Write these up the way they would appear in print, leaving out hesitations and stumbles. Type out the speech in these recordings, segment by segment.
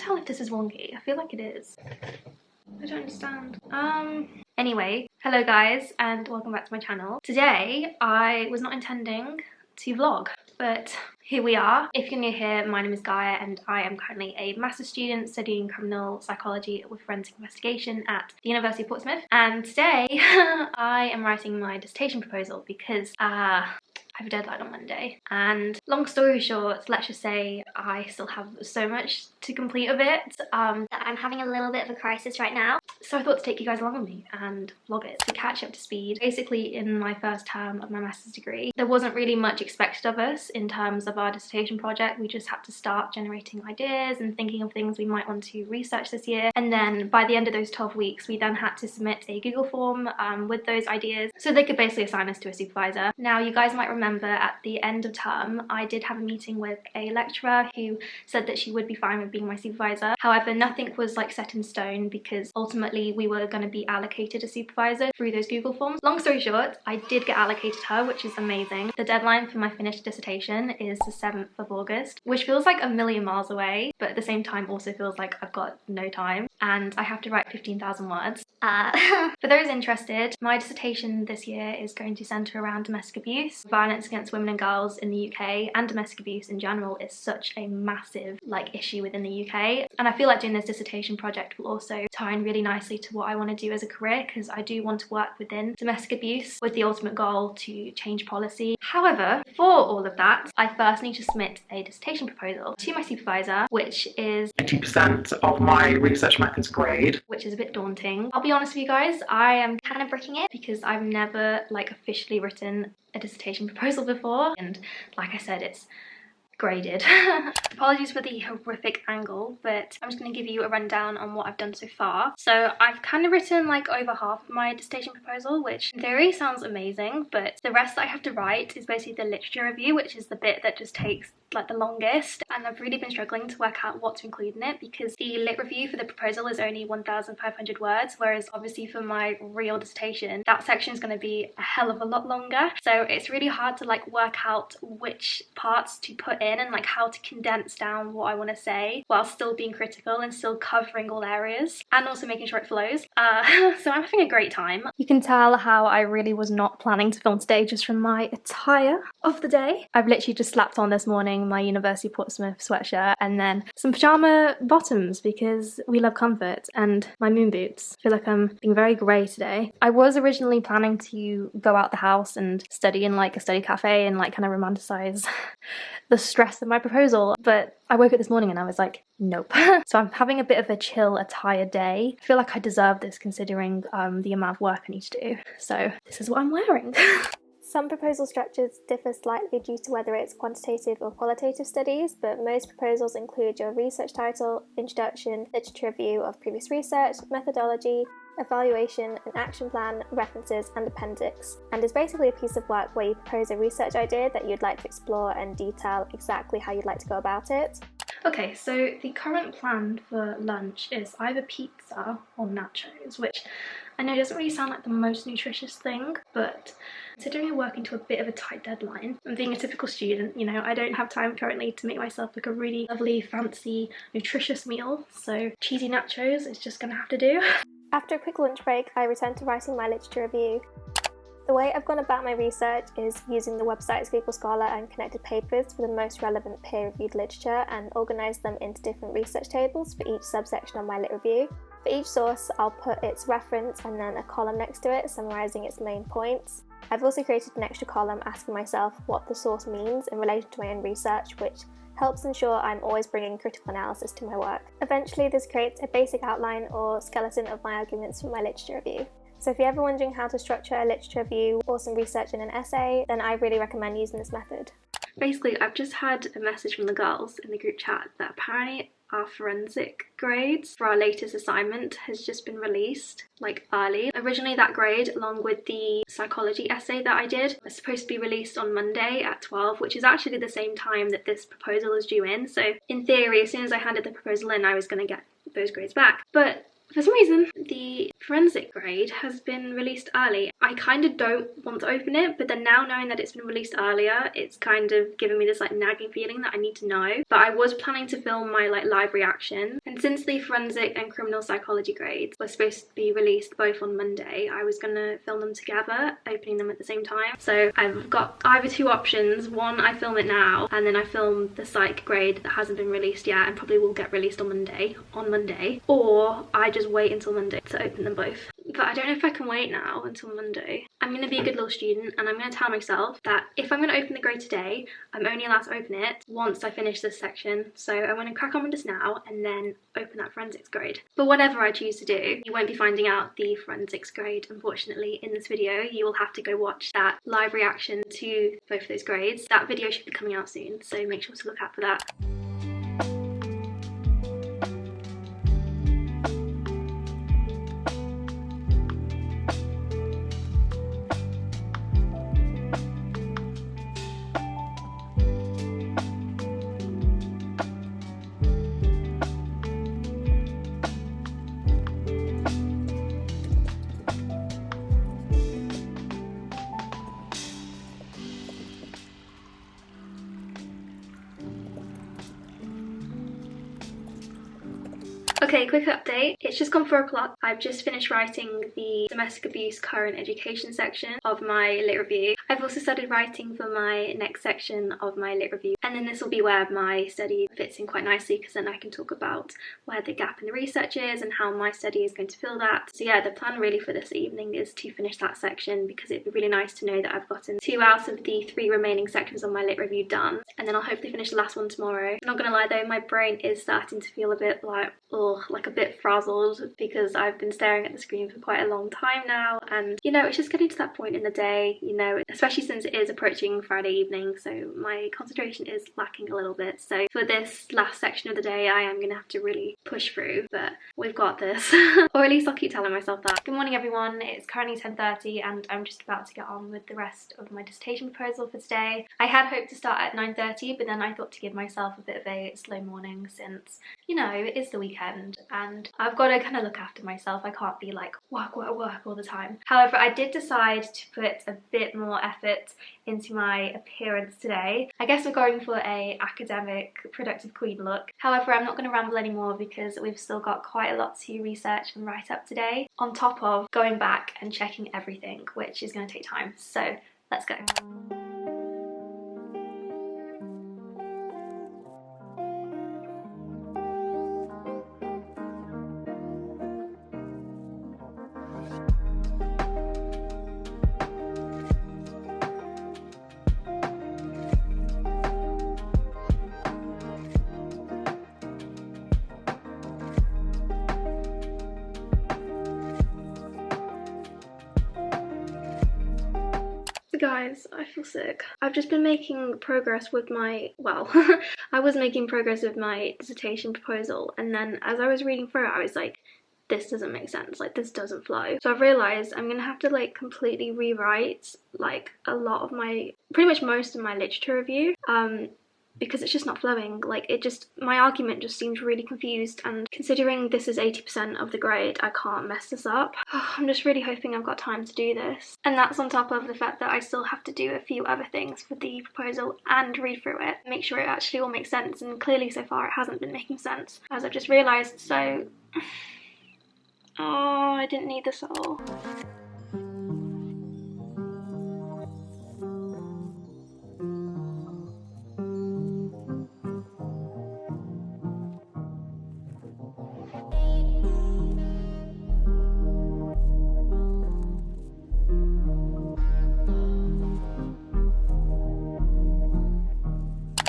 tell if this is wonky. I feel like it is. I don't understand. Anyway, hello guys and welcome back to my channel. Today I was not intending to vlog, but here we are. If you're new here, my name is Gaia and I am currently a master's student studying criminal psychology with forensic investigation at the University of Portsmouth. And today I am writing my dissertation proposal because I have a deadline on Monday, and long story short, let's just say I still have so much to complete of it that I'm having a little bit of a crisis right now. So I thought to take you guys along with me and vlog it to catch up to speed. Basically, in my first term of my master's degree, there wasn't really much expected of us in terms of our dissertation project. We just had to start generating ideas and thinking of things we might want to research this year. And then by the end of those 12 weeks, we then had to submit a Google form with those ideas so they could basically assign us to a supervisor. Now, you guys might remember at the end of term, I did have a meeting with a lecturer who said that she would be fine with being my supervisor. However, nothing was like set in stone because ultimately we were going to be allocated a supervisor through those Google forms. Long story short, I did get allocated her, which is amazing. The deadline for my finished dissertation is the 7th of August, which feels like a million miles away, but at the same time also feels like I've got no time and I have to write 15,000 words. For those interested, my dissertation this year is going to centre around domestic abuse. Violence against women and girls in the UK and domestic abuse in general is such a massive issue within the UK, and I feel like doing this dissertation project will also tie in really nicely to what I want to do as a career, because I do want to work within domestic abuse with the ultimate goal to change policy. However, for all of that, I first need to submit a dissertation proposal to my supervisor, which is 80% of my research methods grade, which is a bit daunting. I'll be honest with you guys, I am kind of bricking it because I've never officially written a dissertation proposal before, and like I said, it's graded. Apologies for the horrific angle, but I'm just going to give you a rundown on what I've done so far. So I've kind of written over half of my dissertation proposal, which in theory sounds amazing, but the rest that I have to write is basically the literature review, which is the bit that just takes the longest, and I've really been struggling to work out what to include in it because the lit review for the proposal is only 1,500 words, whereas obviously for my real dissertation that section is going to be a hell of a lot longer. So it's really hard to work out which parts to put in and how to condense down what I want to say while still being critical and still covering all areas and also making sure it flows. So I'm having a great time. You can tell how I really was not planning to film today just from my attire of the day. I've literally just slapped on this morning my University of Portsmouth sweatshirt and then some pyjama bottoms because we love comfort, and my moon boots. I feel like I'm being very grey today. I was originally planning to go out the house and study in a study cafe and kind of romanticize the stress of my proposal, but I woke up this morning and I was like, nope. So I'm having a bit of a chill attire day. I feel like I deserve this considering the amount of work I need to do. So this is what I'm wearing. Some proposal structures differ slightly due to whether it's quantitative or qualitative studies, but most proposals include your research title, introduction, literature review of previous research, methodology, evaluation, an action plan, references and appendix, and is basically a piece of work where you propose a research idea that you'd like to explore and detail exactly how you'd like to go about it. Okay, so the current plan for lunch is either pizza or nachos, which I know doesn't really sound like the most nutritious thing, but considering I work into a bit of a tight deadline and being a typical student, I don't have time currently to make myself a really lovely, fancy, nutritious meal, so cheesy nachos is just gonna have to do. After a quick lunch break, I returned to writing my literature review. The way I've gone about my research is using the websites Google Scholar and Connected Papers for the most relevant peer-reviewed literature and organised them into different research tables for each subsection of my lit review. For each source, I'll put its reference and then a column next to it summarising its main points. I've also created an extra column asking myself what the source means in relation to my own research, which helps ensure I'm always bringing critical analysis to my work. Eventually, this creates a basic outline or skeleton of my arguments for my literature review. So if you're ever wondering how to structure a literature review or some research in an essay, then I really recommend using this method. Basically, I've just had a message from the girls in the group chat that apparently our forensic grades for our latest assignment has just been released early. Originally that grade, along with the psychology essay that I did, was supposed to be released on Monday at 12, which is actually the same time that this proposal is due in. So in theory, as soon as I handed the proposal in, I was going to get those grades back. But For some reason, the forensic grade has been released early. I kind of don't want to open it, but then now knowing that it's been released earlier, it's kind of giving me this like nagging feeling that I need to know. But I was planning to film my like live reaction, and since the forensic and criminal psychology grades were supposed to be released both on Monday, I was gonna film them together, opening them at the same time. So I've got either two options. One, I film it now, and then I film the psych grade that hasn't been released yet and probably will get released on Monday, or I just wait until Monday to open them both. But I don't know if I can wait now until Monday. I'm going to be a good little student, and I'm going to tell myself that if I'm going to open the grade today, I'm only allowed to open it once I finish this section. So I'm going to crack on with this now and then open that forensics grade. But whatever I choose to do, you won't be finding out the forensics grade, unfortunately, in this video. You will have to go watch that live reaction to both of those grades. That video should be coming out soon, so make sure to look out for that. Okay, quick update. It's just gone 4 o'clock. I've just finished writing the domestic abuse current education section of my lit review. I've also started writing for my next section of my lit review, and then this will be where my study fits in quite nicely, because then I can talk about where the gap in the research is and how my study is going to fill that. So yeah, the plan really for this evening is to finish that section, because it'd be really nice to know that I've gotten 2 out of the 3 remaining sections of my lit review done, and then I'll hopefully finish the last one tomorrow. I'm not gonna lie though, my brain is starting to feel a bit like, like a bit frazzled, because I've been staring at the screen for quite a long time now, and you know, it's just getting to that point in the day, you know, especially since it is approaching Friday evening, so my concentration is lacking a little bit. So for this last section of the day, I am gonna have to really push through, but we've got this. Or at least I'll keep telling myself that. Good morning everyone, it's currently 10:30 and I'm just about to get on with the rest of my dissertation proposal for today. I had hoped to start at 9:30, but then I thought to give myself a bit of a slow morning, since, you know, it is the weekend and I've got to kind of look after myself. I can't be like work all the time. However, I did decide to put a bit more effort into my appearance today. I guess we're going for a academic productive queen look. However, I'm not going to ramble anymore because we've still got quite a lot to research and write up today, on top of going back and checking everything, which is going to take time. So let's go. Guys, I feel sick. I've just been making progress with my, well, I was making progress with my dissertation proposal, and then as I was reading through it, I was like, this doesn't make sense, like this doesn't flow. So I've realised I'm gonna have to like completely rewrite like a lot of my, pretty much most of my literature review, because it's just not flowing. Like it just, my argument just seems really confused, and considering this is 80% of the grade, I can't mess this up. I'm just really hoping I've got time to do this. And that's on top of the fact that I still have to do a few other things for the proposal and read through it, make sure it actually all makes sense, and clearly so far it hasn't been making sense, as I've just realised. So, oh, I didn't need this at all.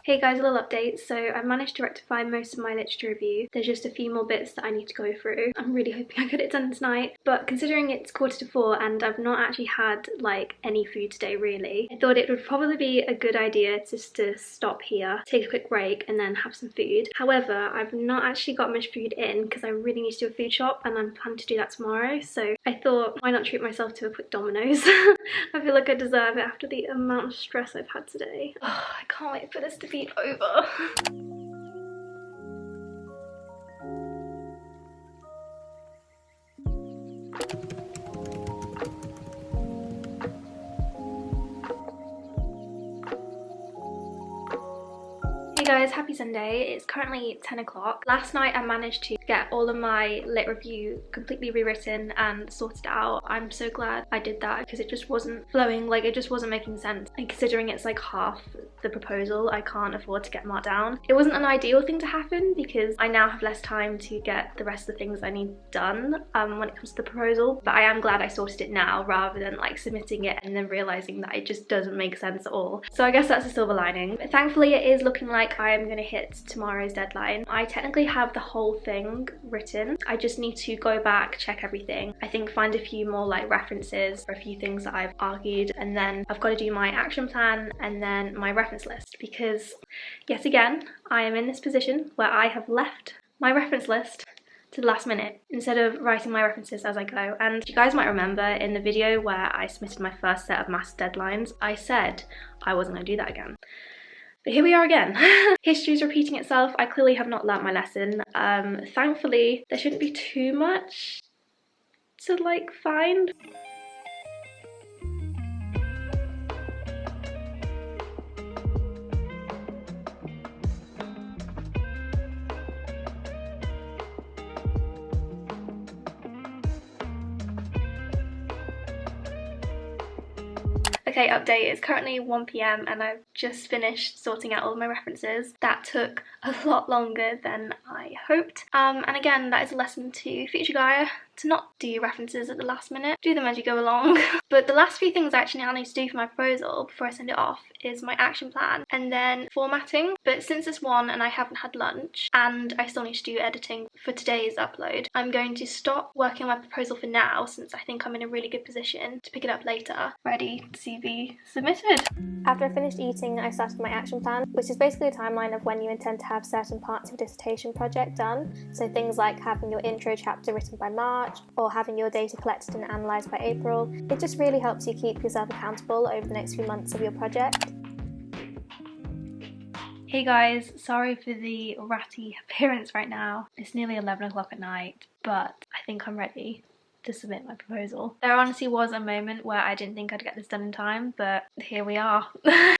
Hey guys, a little update. So I managed to rectify most of my literature review. There's just a few more bits that I need to go through. I'm really hoping I get it done tonight, but considering it's 4:45 and I've not actually had like any food today really, I thought it would probably be a good idea just to stop here, take a quick break and then have some food. However, I've not actually got much food in because I really need to do a food shop, and I'm planning to do that tomorrow, so I thought why not treat myself to a quick Domino's. I feel like I deserve it after the amount of stress I've had today. Oh, I can't wait for this to be over. guys, happy Sunday. It's currently 10 o'clock. Last night I managed to get all of my lit review completely rewritten and sorted out. I'm so glad I did that because it just wasn't flowing, like it just wasn't making sense. And considering it's like half the proposal, I can't afford to get marked down. It wasn't an ideal thing to happen because I now have less time to get the rest of the things I need done when it comes to the proposal, but I am glad I sorted it now rather than like submitting it and then realising that it just doesn't make sense at all. So I guess that's a silver lining. But thankfully it is looking like I am going to hit tomorrow's deadline. I technically have the whole thing written. I just need to go back, check everything. I think find a few more like references for a few things that I've argued, and then I've got to do my action plan and then my reference list, because yet again I am in this position where I have left my reference list to the last minute instead of writing my references as I go. And you guys might remember in the video where I submitted my first set of maths deadlines, I said I wasn't going to do that again. But here we are again. History's repeating itself. I clearly have not learnt my lesson. Thankfully, there shouldn't be too much to like find. Okay, update, it's currently 1 PM and I've just finished sorting out all of my references. That took a lot longer than I hoped. And again, that is a lesson to future Gaia, to not do your references at the last minute. Do them as you go along. But the last few things actually I need to do for my proposal before I send it off is my action plan and then formatting. But since it's 1 and I haven't had lunch and I still need to do editing for today's upload, I'm going to stop working on my proposal for now since I think I'm in a really good position to pick it up later, ready to be submitted. After I finished eating, I started my action plan, which is basically a timeline of when you intend to have certain parts of a dissertation project done. So things like having your intro chapter written by March or having your data collected and analysed by April. It just really helps you keep yourself accountable over the next few months of your project. Hey guys, sorry for the ratty appearance right now. It's nearly 11 o'clock at night, but I think I'm ready to submit my proposal. There honestly was a moment where I didn't think I'd get this done in time, but here we are.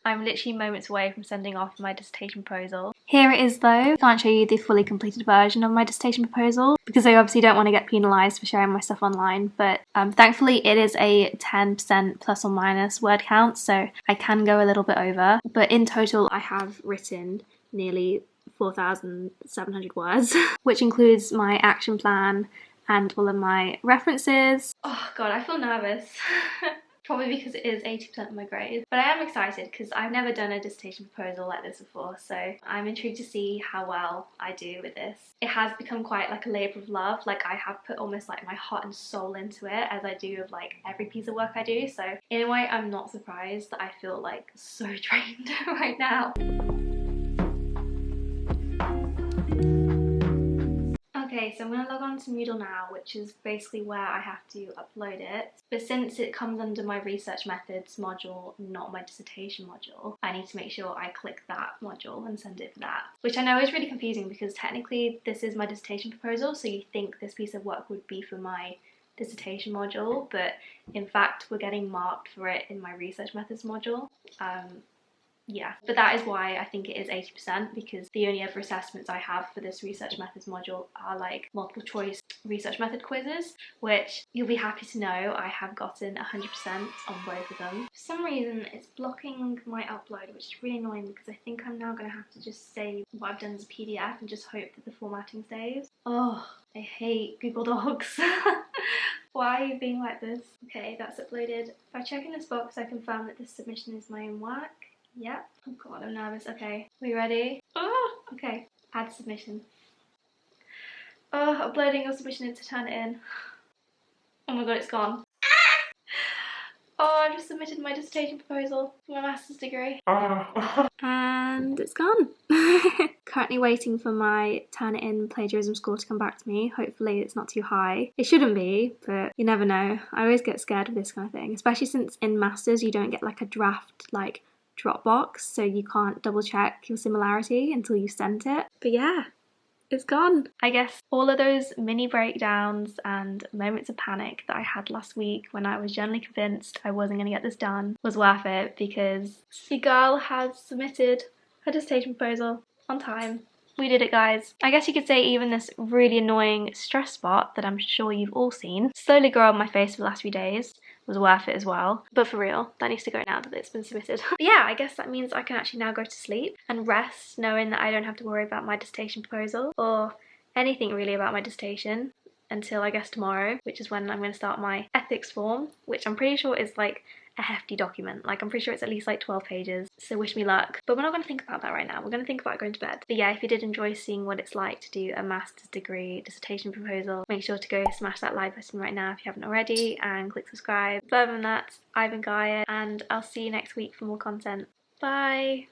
I'm literally moments away from sending off my dissertation proposal. Here it is though. I can't show you the fully completed version of my dissertation proposal because I obviously don't want to get penalised for sharing my stuff online, but thankfully it is a 10% plus or minus word count, so I can go a little bit over, but in total I have written nearly 4,700 words, which includes my action plan and all of my references. Oh god, I feel nervous. Probably because it is 80% of my grade. But I am excited because I've never done a dissertation proposal like this before, so I'm intrigued to see how well I do with this. It has become quite like a labour of love. Like I have put almost like my heart and soul into it, as I do with like every piece of work I do. So in a way, I'm not surprised that I feel like so drained right now. Okay, so I'm going to log on to Moodle now, which is basically where I have to upload it. But since it comes under my research methods module, not my dissertation module, I need to make sure I click that module and send it for that. Which I know is really confusing because technically this is my dissertation proposal, so you think this piece of work would be for my dissertation module, but in fact we're getting marked for it in my research methods module. Yeah, but that is why I think it is 80%, because the only other assessments I have for this research methods module are like multiple choice research method quizzes, which you'll be happy to know I have gotten 100% on both of them. For some reason it's blocking my upload, which is really annoying because I think I'm now going to have to just save what I've done as a PDF and just hope that the formatting saves. Oh, I hate Google Docs. Why are you being like this? Okay, that's uploaded. If I check in this box, I confirm that this submission is my own work. Yep. Oh god, I'm nervous. Okay, we ready? Oh, okay. Add submission. Oh, uploading your submission to turn it in. Oh my god, it's gone. Oh, I just submitted my dissertation proposal for my master's degree. And it's gone. Currently waiting for my turn it in plagiarism score to come back to me. Hopefully it's not too high. It shouldn't be, but you never know. I always get scared of this kind of thing, especially since in masters you don't get like a draft like Dropbox, so you can't double check your similarity until you sent it. But yeah, it's gone. I guess all of those mini breakdowns and moments of panic that I had last week when I was generally convinced I wasn't going to get this done was worth it, because the girl has submitted her dissertation proposal. on time. We did it, guys. I guess you could say even this really annoying stress spot that I'm sure you've all seen slowly grow on my face for the last few days was worth it as well. But for real, that needs to go now that it's been submitted. But yeah, I guess that means I can actually now go to sleep and rest knowing that I don't have to worry about my dissertation proposal or anything really about my dissertation until I guess tomorrow, which is when I'm going to start my ethics form, which I'm pretty sure is like a hefty document. Like I'm pretty sure it's at least like 12 pages, so wish me luck. But we're not going to think about that right now. We're going to think about going to bed. But yeah, if you did enjoy seeing what it's like to do a master's degree dissertation proposal, make sure to go smash that like button right now if you haven't already and click subscribe. But other than that, I've been Gaia and I'll see you next week for more content. Bye!